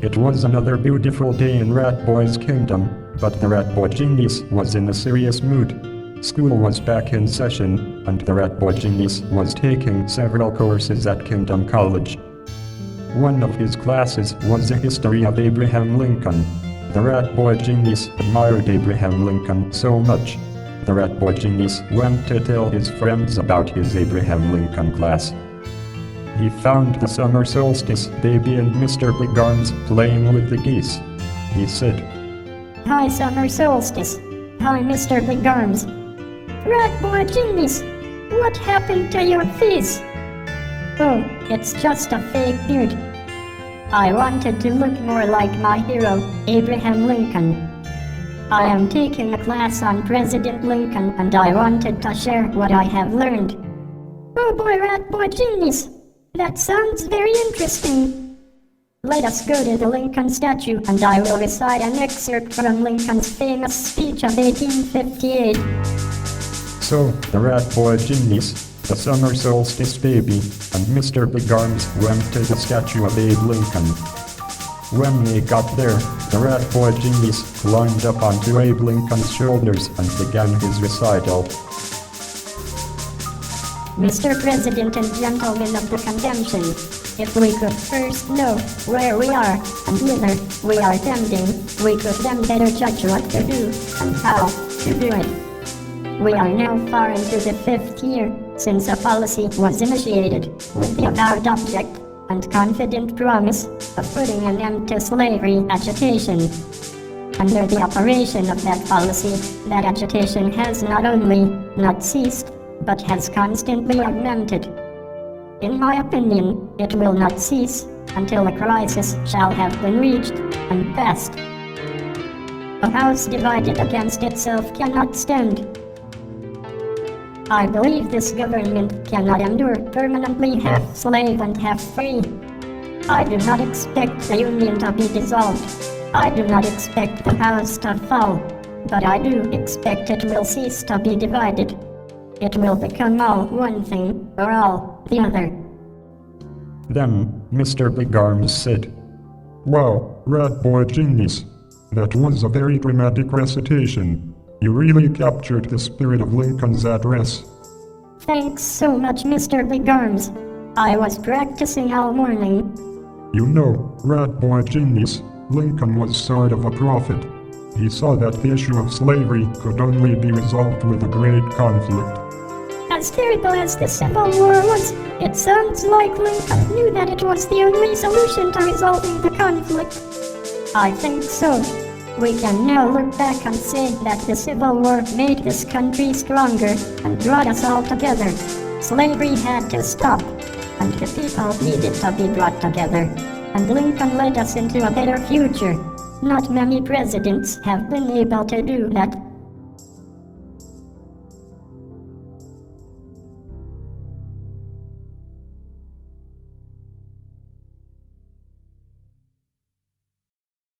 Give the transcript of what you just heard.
It was another beautiful day in Ratboy's kingdom, but the Ratboy Genius was in a serious mood. School was back in session, and the Ratboy Genius was taking several courses at Kingdom College. One of his classes was the history of Abraham Lincoln. The Ratboy Genius admired Abraham Lincoln so much. The Ratboy Genius went to tell his friends about his Abraham Lincoln class. He found the summer solstice baby and Mr. Big Arms playing with the geese. He said, "Hi, summer solstice. Hi, Mr. Big Arms. Ratboy Genius, what happened to your face?" "Oh, it's just a fake beard. I wanted to look more like my hero, Abraham Lincoln. I am taking a class on President Lincoln and I wanted to share what I have learned." "Oh boy, Ratboy Genius, that sounds very interesting. Let us go to the Lincoln statue and I will recite an excerpt from Lincoln's famous speech of 1858. So, the Ratboy Genius, the summer solstice baby, and Mr. Big Arms went to the statue of Abe Lincoln. When they got there, the Ratboy Genius climbed up onto Abe Lincoln's shoulders and began his recital. "Mr. President and gentlemen of the convention, if we could first know where we are and whither we are tending, we could then better judge what to do and how to do it. We are now far into the 5th year since a policy was initiated with the avowed object and confident promise of putting an end to slavery agitation. Under the operation of that policy, that agitation has not only not ceased, but has constantly augmented. In my opinion, it will not cease until a crisis shall have been reached and passed. A house divided against itself cannot stand. I believe this government cannot endure permanently half slave and half free. I do not expect the union to be dissolved. I do not expect the house to fall, but I do expect it will cease to be divided. It will become all one thing or all the other." Then, Mr. Big Arms said, "Wow, Ratboy Genius, that was a very dramatic recitation. You really captured the spirit of Lincoln's address." "Thanks so much, Mr. Big Arms. I was practicing all morning." You know, Ratboy Genius, Lincoln was sort of a prophet. He saw that the issue of slavery could only be resolved with a great conflict. As terrible as the Civil War was, it sounds like Lincoln knew that it was the only solution to resolving the conflict. I think so. We can now look back and say that the Civil War made this country stronger and brought us all together. Slavery had to stop, and the people needed to be brought together, and Lincoln led us into a better future. Not many presidents have been able to do that.